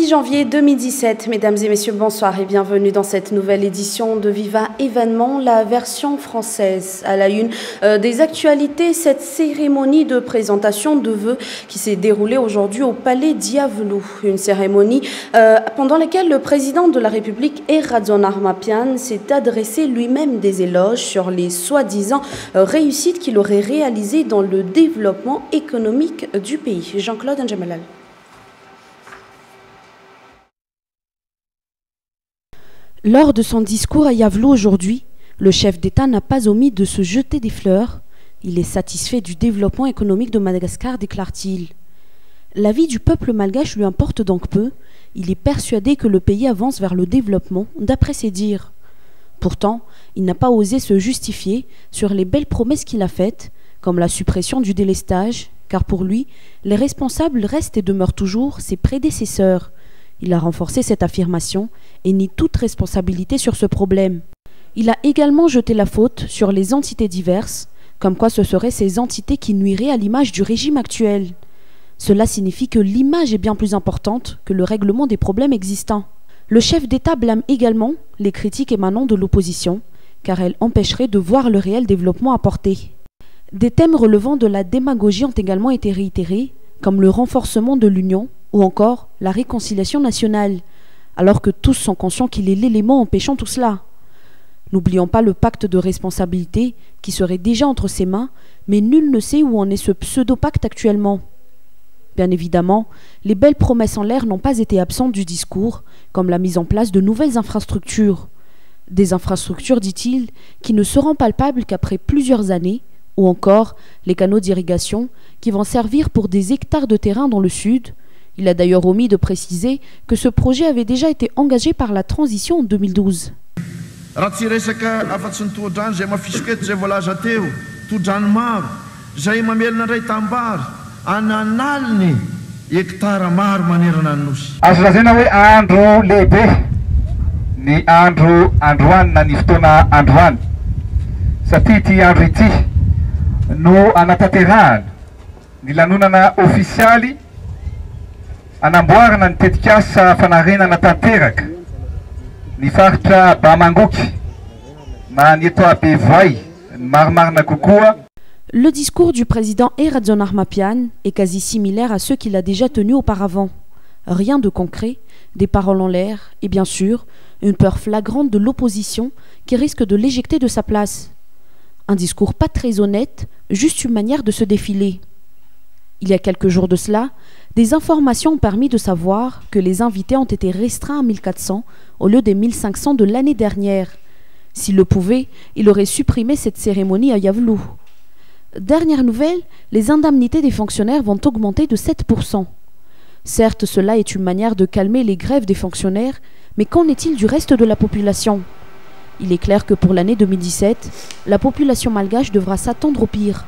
6 janvier 2017, mesdames et messieurs, bonsoir et bienvenue dans cette nouvelle édition de Viva Événement, la version française. À la une des actualités, cette cérémonie de présentation de vœux qui s'est déroulée aujourd'hui au Palais Diavelou. Une cérémonie pendant laquelle le président de la République, Erazon Armapian, s'est adressé lui-même des éloges sur les soi-disant réussites qu'il aurait réalisées dans le développement économique du pays. Jean-Claude Njamalal. Lors de son discours à Yavelou aujourd'hui, le chef d'État n'a pas omis de se jeter des fleurs. Il est satisfait du développement économique de Madagascar, déclare-t-il. La vie du peuple malgache lui importe donc peu. Il est persuadé que le pays avance vers le développement, d'après ses dires. Pourtant, il n'a pas osé se justifier sur les belles promesses qu'il a faites, comme la suppression du délestage, car pour lui, les responsables restent et demeurent toujours ses prédécesseurs. Il a renforcé cette affirmation et nie toute responsabilité sur ce problème. Il a également jeté la faute sur les entités diverses, comme quoi ce seraient ces entités qui nuiraient à l'image du régime actuel. Cela signifie que l'image est bien plus importante que le règlement des problèmes existants. Le chef d'État blâme également les critiques émanant de l'opposition, car elles empêcheraient de voir le réel développement apporté. Des thèmes relevant de la démagogie ont également été réitérés, comme le renforcement de l'union, ou encore la réconciliation nationale, alors que tous sont conscients qu'il est l'élément empêchant tout cela. N'oublions pas le pacte de responsabilité qui serait déjà entre ses mains, mais nul ne sait où en est ce pseudo-pacte actuellement. Bien évidemment, les belles promesses en l'air n'ont pas été absentes du discours, comme la mise en place de nouvelles infrastructures. Des infrastructures, dit-il, qui ne seront palpables qu'après plusieurs années, ou encore les canaux d'irrigation qui vont servir pour des hectares de terrain dans le sud. Il a d'ailleurs omis de préciser que ce projet avait déjà été engagé par la transition en 2012. No anataterahana ny lanonana ofisialy anamboarana ny tetikasa fanarenana tanteraka ny faritra Bamangoky na ny eto Bevoay marimarina kokoa. Le discours du président Erazon Armapian est quasi similaire à ceux qu'il a déjà tenus auparavant. Rien de concret, des paroles en l'air et bien sûr une peur flagrante de l'opposition qui risque de l'éjecter de sa place. Un discours pas très honnête, juste une manière de se défiler. Il y a quelques jours de cela, des informations ont permis de savoir que les invités ont été restreints à 1400 au lieu des 1500 de l'année dernière. S'il le pouvait, il aurait supprimé cette cérémonie à Yavelou. Dernière nouvelle, les indemnités des fonctionnaires vont augmenter de 7%. Certes, cela est une manière de calmer les grèves des fonctionnaires, mais qu'en est-il du reste de la population ? Il est clair que pour l'année 2017, la population malgache devra s'attendre au pire.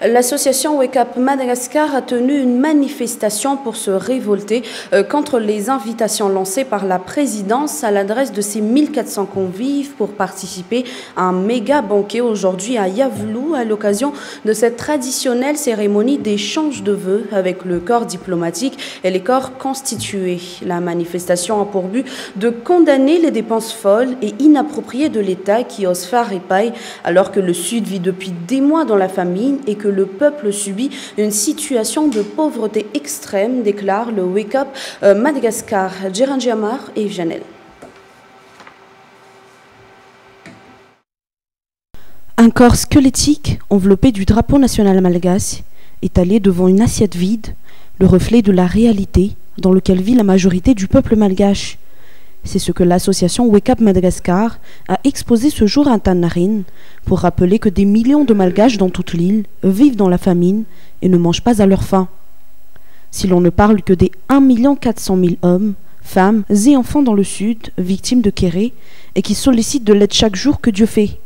L'association Wake Up Madagascar a tenu une manifestation pour se révolter contre les invitations lancées par la présidence à l'adresse de ses 1400 convives pour participer à un méga banquet aujourd'hui à Yavelou à l'occasion de cette traditionnelle cérémonie d'échange de vœux avec le corps diplomatique et les corps constitués. La manifestation a pour but de condamner les dépenses folles et inappropriées de l'État qui ose faire et paille alors que le Sud vit depuis des mois dans la famine et que le peuple subit une situation de pauvreté extrême, déclare le Wake Up Madagascar. Djeranji Amar et Yves Janel. Un corps squelettique enveloppé du drapeau national malgache, étalé devant une assiette vide, le reflet de la réalité dans laquelle vit la majorité du peuple malgache. C'est ce que l'association Wake Up Madagascar a exposé ce jour à Tanarine pour rappeler que des millions de Malgaches dans toute l'île vivent dans la famine et ne mangent pas à leur faim. Si l'on ne parle que des 1 400 000 hommes, femmes et enfants dans le sud, victimes de kéré et qui sollicitent de l'aide chaque jour que Dieu fait.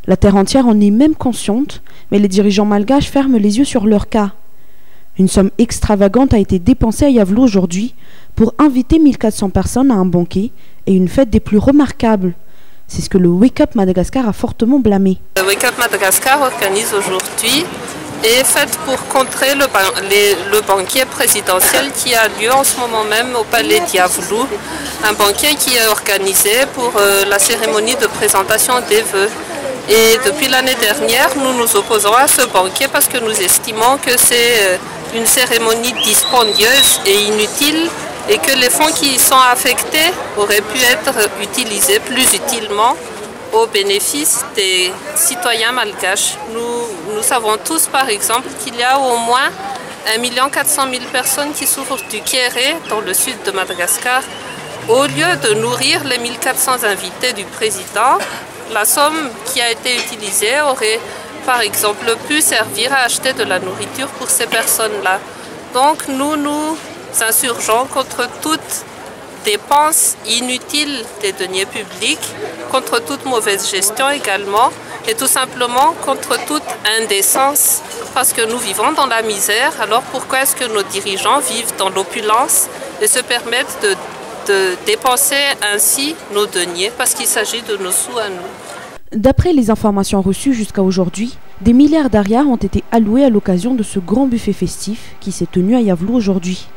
La terre entière en est même consciente, mais les dirigeants malgaches ferment les yeux sur leur cas. Une somme extravagante a été dépensée à Yavelou aujourd'hui pour inviter 1400 personnes à un banquet et une fête des plus remarquables. C'est ce que le Wake Up Madagascar a fortement blâmé. Le Wake Up Madagascar organise aujourd'hui est faite pour contrer le banquet présidentiel qui a lieu en ce moment même au palais Diavolou. Un banquet qui est organisé pour la cérémonie de présentation des vœux. Et depuis l'année dernière, nous nous opposons à ce banquet parce que nous estimons que c'est une cérémonie dispendieuse et inutile et que les fonds qui y sont affectés auraient pu être utilisés plus utilement au bénéfice des citoyens malgaches. Nous savons tous par exemple qu'il y a au moins 1 400 000 personnes qui souffrent du kéré dans le sud de Madagascar. Au lieu de nourrir les 1400 invités du président, la somme qui a été utilisée aurait par exemple pu servir à acheter de la nourriture pour ces personnes-là. Donc nous nous insurgeons contre toute dépense inutile des deniers publics, contre toute mauvaise gestion également, et tout simplement contre toute indécence, parce que nous vivons dans la misère. Alors pourquoi est-ce que nos dirigeants vivent dans l'opulence et se permettent de dépenser ainsi nos deniers, parce qu'il s'agit de nos sous à nous? D'après les informations reçues jusqu'à aujourd'hui, des milliards d'arias ont été alloués à l'occasion de ce grand buffet festif qui s'est tenu à Yavlou aujourd'hui.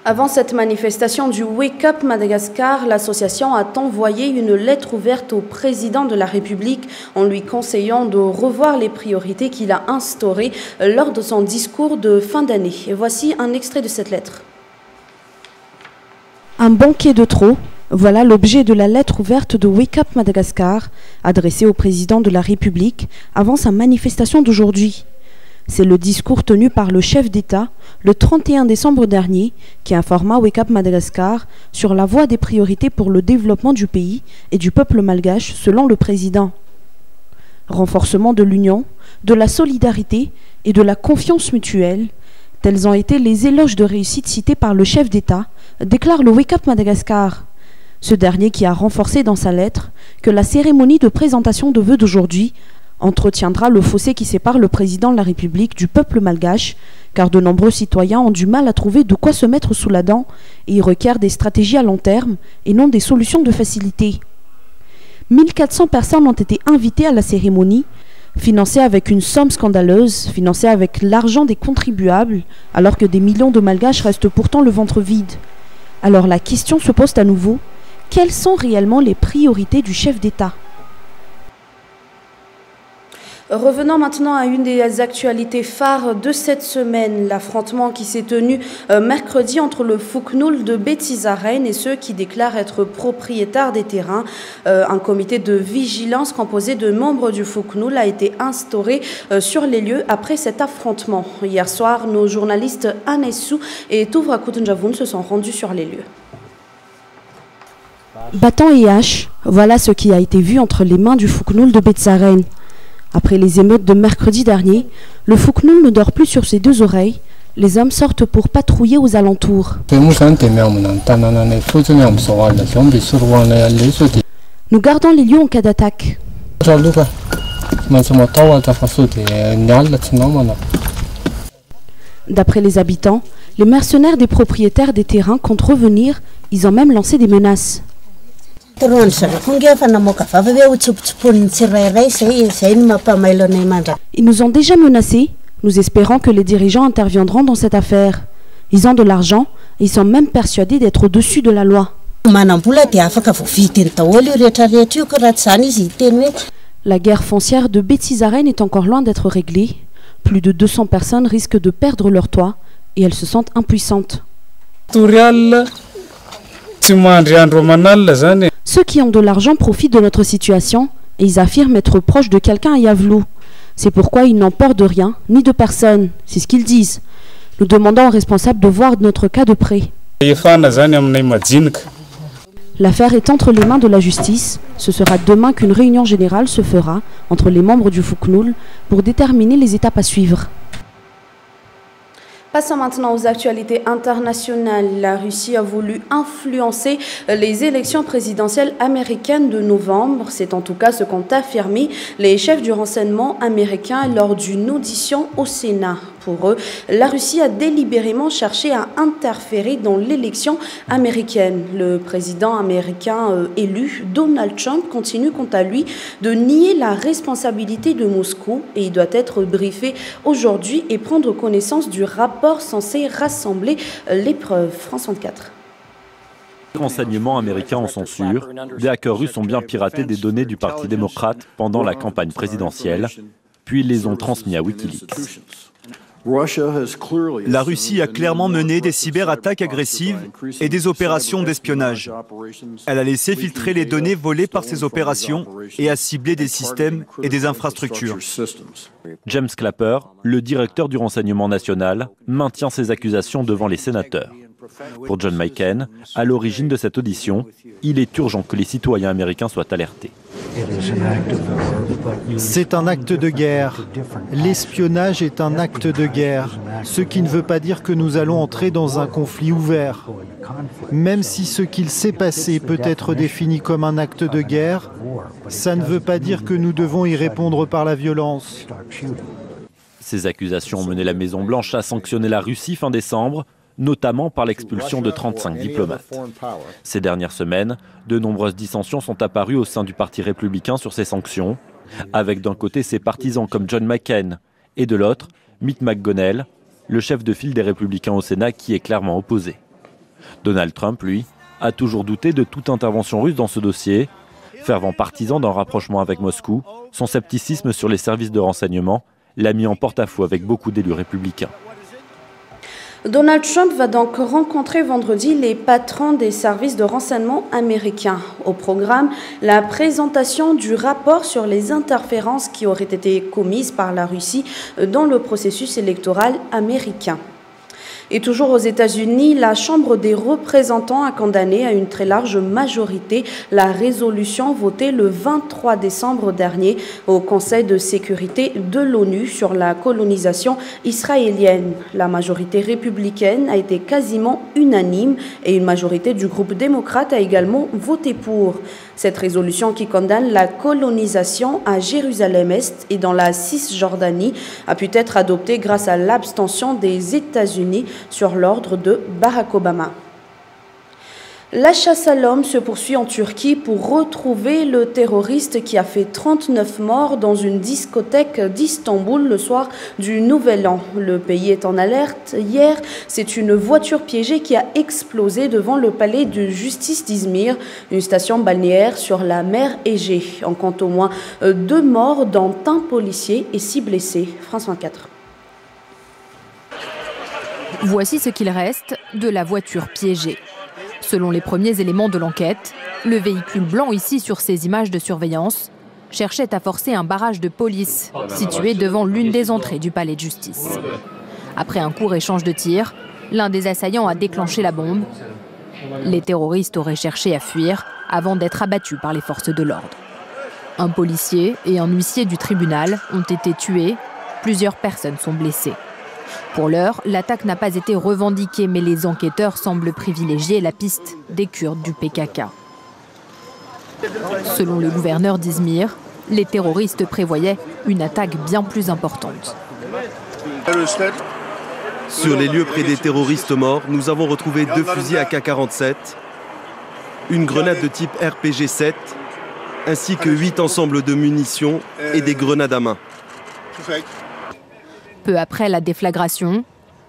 Avant cette manifestation du Wake Up Madagascar, l'association a envoyé une lettre ouverte au président de la République en lui conseillant de revoir les priorités qu'il a instaurées lors de son discours de fin d'année. Voici un extrait de cette lettre. Un banquet de trop, voilà l'objet de la lettre ouverte de Wake Up Madagascar, adressée au président de la République avant sa manifestation d'aujourd'hui. C'est le discours tenu par le chef d'État le 31 décembre dernier qui informa Wake Up Madagascar sur la voie des priorités pour le développement du pays et du peuple malgache selon le président. Renforcement de l'union, de la solidarité et de la confiance mutuelle, tels ont été les éloges de réussite cités par le chef d'État, déclare le Wake Up Madagascar. Ce dernier qui a renforcé dans sa lettre que la cérémonie de présentation de vœux d'aujourd'hui entretiendra le fossé qui sépare le président de la République du peuple malgache, car de nombreux citoyens ont du mal à trouver de quoi se mettre sous la dent et il requiert des stratégies à long terme et non des solutions de facilité. 1400 personnes ont été invitées à la cérémonie, financée avec une somme scandaleuse, financée avec l'argent des contribuables, alors que des millions de malgaches restent pourtant le ventre vide. Alors la question se pose à nouveau, quelles sont réellement les priorités du chef d'État ? Revenons maintenant à une des actualités phares de cette semaine, l'affrontement qui s'est tenu mercredi entre le Fuknul de Betzizaren et ceux qui déclarent être propriétaires des terrains. Un comité de vigilance composé de membres du Fuknul a été instauré sur les lieux après cet affrontement. Hier soir, nos journalistes Anessou et Touvra Koutenjavoun se sont rendus sur les lieux. Bâton et hache, voilà ce qui a été vu entre les mains du Fuknul de Betzizaren. Après les émeutes de mercredi dernier, le Fuknul ne dort plus sur ses deux oreilles. Les hommes sortent pour patrouiller aux alentours. Nous gardons les lieux en cas d'attaque. D'après les habitants, les mercenaires des propriétaires des terrains comptent revenir. Ils ont même lancé des menaces. Ils nous ont déjà menacés. Nous espérons que les dirigeants interviendront dans cette affaire. Ils ont de l'argent et ils sont même persuadés d'être au-dessus de la loi. La guerre foncière de Betzizaren est encore loin d'être réglée. Plus de 200 personnes risquent de perdre leur toit et elles se sentent impuissantes. Ceux qui ont de l'argent profitent de notre situation et ils affirment être proches de quelqu'un à Yavlou. C'est pourquoi ils n'ont peur de rien, ni de personne. C'est ce qu'ils disent. Nous demandons aux responsables de voir notre cas de près. L'affaire est entre les mains de la justice. Ce sera demain qu'une réunion générale se fera entre les membres du Fuknul pour déterminer les étapes à suivre. Passons maintenant aux actualités internationales. La Russie a voulu influencer les élections présidentielles américaines de novembre. C'est en tout cas ce qu'ont affirmé les chefs du renseignement américain lors d'une audition au Sénat. Pour eux, la Russie a délibérément cherché à interférer dans l'élection américaine. Le président américain élu, Donald Trump, continue quant à lui de nier la responsabilité de Moscou et il doit être briefé aujourd'hui et prendre connaissance du rapport censé rassembler les preuves. France 24. Les renseignements américains en sont sûrs. Des hackers russes ont bien piraté des données du Parti démocrate pendant la campagne présidentielle, puis ils les ont transmis à Wikileaks. La Russie a clairement mené des cyberattaques agressives et des opérations d'espionnage. Elle a laissé filtrer les données volées par ces opérations et a ciblé des systèmes et des infrastructures. James Clapper, le directeur du renseignement national, maintient ses accusations devant les sénateurs. Pour John McCain, à l'origine de cette audition, il est urgent que les citoyens américains soient alertés. C'est un acte de guerre. L'espionnage est un acte de guerre, ce qui ne veut pas dire que nous allons entrer dans un conflit ouvert. Même si ce qu'il s'est passé peut être défini comme un acte de guerre, ça ne veut pas dire que nous devons y répondre par la violence. Ces accusations ont mené la Maison-Blanche à sanctionner la Russie fin décembre, notamment par l'expulsion de 35 diplomates. Ces dernières semaines, de nombreuses dissensions sont apparues au sein du Parti républicain sur ces sanctions, avec d'un côté ses partisans comme John McCain et de l'autre, Mitch McConnell, le chef de file des républicains au Sénat qui est clairement opposé. Donald Trump, lui, a toujours douté de toute intervention russe dans ce dossier. Fervent partisan d'un rapprochement avec Moscou, son scepticisme sur les services de renseignement l'a mis en porte-à-faux avec beaucoup d'élus républicains. Donald Trump va donc rencontrer vendredi les patrons des services de renseignement américains. Au programme, la présentation du rapport sur les interférences qui auraient été commises par la Russie dans le processus électoral américain. Et toujours aux États-Unis, la Chambre des représentants a condamné à une très large majorité la résolution votée le 23 décembre dernier au Conseil de sécurité de l'ONU sur la colonisation israélienne. La majorité républicaine a été quasiment unanime et une majorité du groupe démocrate a également voté pour. Cette résolution qui condamne la colonisation à Jérusalem-Est et dans la Cisjordanie a pu être adoptée grâce à l'abstention des États-Unis sur l'ordre de Barack Obama. La chasse à l'homme se poursuit en Turquie pour retrouver le terroriste qui a fait 39 morts dans une discothèque d'Istanbul le soir du Nouvel An. Le pays est en alerte. Hier, c'est une voiture piégée qui a explosé devant le palais de justice d'Izmir, une station balnéaire sur la mer Égée. On compte au moins 2 morts, dont un policier et 6 blessés. France 24. Voici ce qu'il reste de la voiture piégée. Selon les premiers éléments de l'enquête, le véhicule blanc ici sur ces images de surveillance cherchait à forcer un barrage de police situé devant l'une des entrées du palais de justice. Après un court échange de tirs, l'un des assaillants a déclenché la bombe. Les terroristes auraient cherché à fuir avant d'être abattus par les forces de l'ordre. Un policier et un huissier du tribunal ont été tués, plusieurs personnes sont blessées. Pour l'heure, l'attaque n'a pas été revendiquée, mais les enquêteurs semblent privilégier la piste des Kurdes du PKK. Selon le gouverneur d'Izmir, les terroristes prévoyaient une attaque bien plus importante. Sur les lieux près des terroristes morts, nous avons retrouvé 2 fusils AK-47, une grenade de type RPG-7, ainsi que 8 ensembles de munitions et des grenades à main. Peu après la déflagration,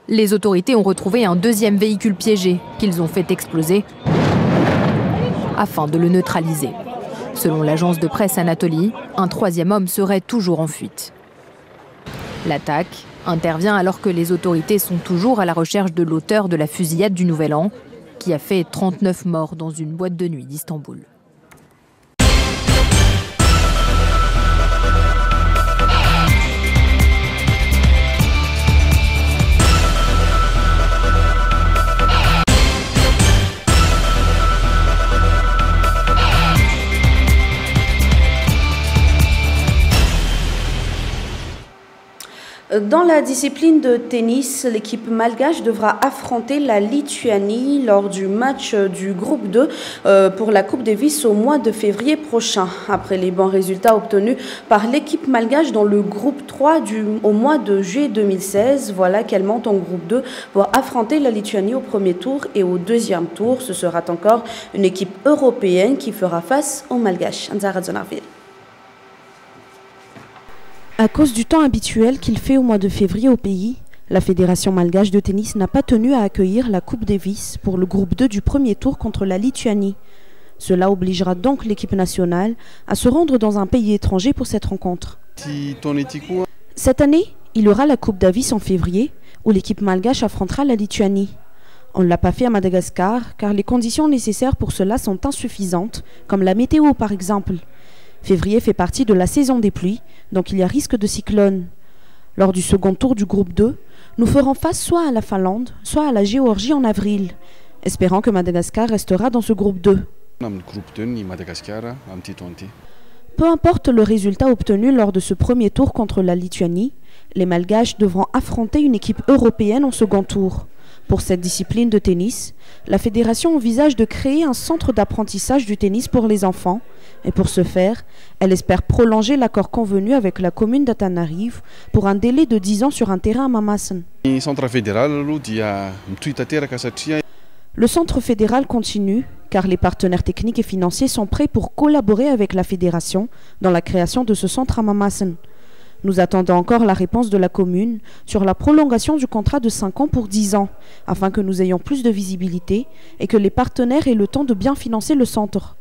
les autorités ont retrouvé un deuxième véhicule piégé qu'ils ont fait exploser afin de le neutraliser. Selon l'agence de presse Anatolie, un 3e homme serait toujours en fuite. L'attaque intervient alors que les autorités sont toujours à la recherche de l'auteur de la fusillade du Nouvel An, qui a fait 39 morts dans une boîte de nuit d'Istanbul. Dans la discipline de tennis, l'équipe malgache devra affronter la Lituanie lors du match du groupe 2 pour la Coupe Davis au mois de février prochain. Après les bons résultats obtenus par l'équipe malgache dans le groupe 3 au mois de juillet 2016, voilà qu'elle monte en groupe 2 pour affronter la Lituanie au premier tour et au deuxième tour. Ce sera encore une équipe européenne qui fera face aux malgaches. À cause du temps habituel qu'il fait au mois de février au pays, la Fédération malgache de tennis n'a pas tenu à accueillir la Coupe Davis pour le groupe 2 du premier tour contre la Lituanie. Cela obligera donc l'équipe nationale à se rendre dans un pays étranger pour cette rencontre. Cette année, il y aura la Coupe Davis en février où l'équipe malgache affrontera la Lituanie. On ne l'a pas fait à Madagascar car les conditions nécessaires pour cela sont insuffisantes, comme la météo par exemple. Février fait partie de la saison des pluies, donc il y a risque de cyclone. Lors du second tour du groupe 2, nous ferons face soit à la Finlande, soit à la Géorgie en avril, espérant que Madagascar restera dans ce groupe 2. Peu importe le résultat obtenu lors de ce premier tour contre la Lituanie, les Malgaches devront affronter une équipe européenne en second tour. Pour cette discipline de tennis, la fédération envisage de créer un centre d'apprentissage du tennis pour les enfants. Et pour ce faire, elle espère prolonger l'accord convenu avec la commune d'Antananarivo pour un délai de 10 ans sur un terrain à Mamassen. Le centre fédéral continue car les partenaires techniques et financiers sont prêts pour collaborer avec la fédération dans la création de ce centre à Mamassen. Nous attendons encore la réponse de la commune sur la prolongation du contrat de 5 ans pour 10 ans, afin que nous ayons plus de visibilité et que les partenaires aient le temps de bien financer le centre.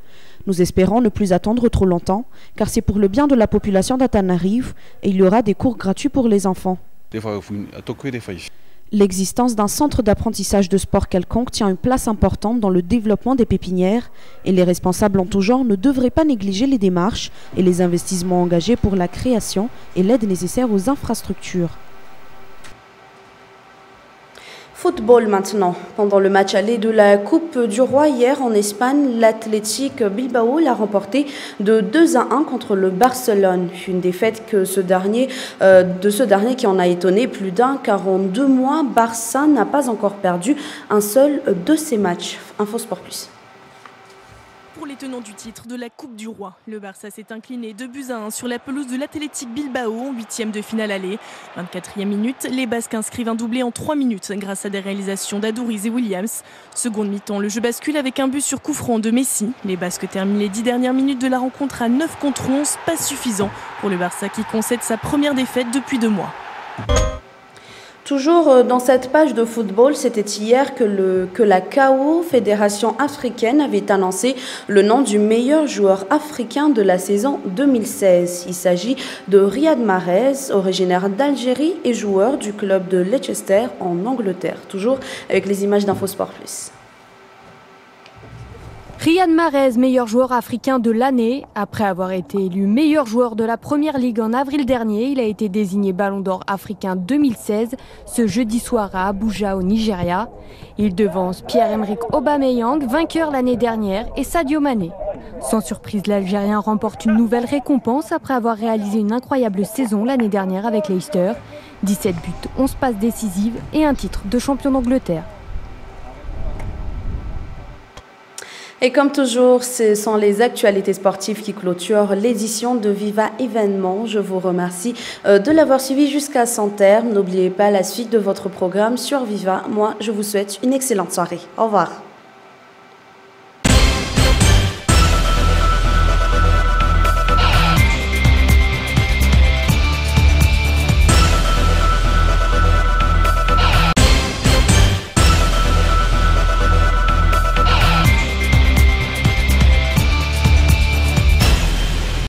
Nous espérons ne plus attendre trop longtemps, car c'est pour le bien de la population d'Antananarivo et il y aura des cours gratuits pour les enfants. L'existence d'un centre d'apprentissage de sport quelconque tient une place importante dans le développement des pépinières et les responsables en tout genre ne devraient pas négliger les démarches et les investissements engagés pour la création et l'aide nécessaire aux infrastructures. Football maintenant. Pendant le match aller de la Coupe du Roi hier en Espagne, l'Athletic Bilbao l'a remporté de 2-1 contre le Barcelone. Une défaite de ce dernier qui en a étonné plus d'un car en 2 mois, Barça n'a pas encore perdu un seul de ses matchs. Info Sport Plus. Pour les tenants du titre de la Coupe du Roi, le Barça s'est incliné 2-1 sur la pelouse de l'Athletic Bilbao en 8e de finale aller. 24e minute, les Basques inscrivent un doublé en 3 minutes grâce à des réalisations d'Adouriz et Williams. Seconde mi-temps, le jeu bascule avec un but sur coup franc de Messi. Les Basques terminent les 10 dernières minutes de la rencontre à 9 contre 11, pas suffisant pour le Barça qui concède sa première défaite depuis 2 mois. Toujours dans cette page de football, c'était hier que la CAO, Fédération africaine, avait annoncé le nom du meilleur joueur africain de la saison 2016. Il s'agit de Riyad Mahrez, originaire d'Algérie et joueur du club de Leicester en Angleterre. Toujours avec les images d'Infosport Plus. Riyad Mahrez, meilleur joueur africain de l'année. Après avoir été élu meilleur joueur de la Première Ligue en avril dernier, il a été désigné Ballon d'Or africain 2016 ce jeudi soir à Abuja au Nigeria. Il devance Pierre-Emerick Aubameyang, vainqueur l'année dernière, et Sadio Mané. Sans surprise, l'Algérien remporte une nouvelle récompense après avoir réalisé une incroyable saison l'année dernière avec Leicester. 17 buts, 11 passes décisives et un titre de champion d'Angleterre. Et comme toujours, ce sont les actualités sportives qui clôturent l'édition de Viva Événement. Je vous remercie de l'avoir suivi jusqu'à son terme. N'oubliez pas la suite de votre programme sur Viva. Moi, je vous souhaite une excellente soirée. Au revoir.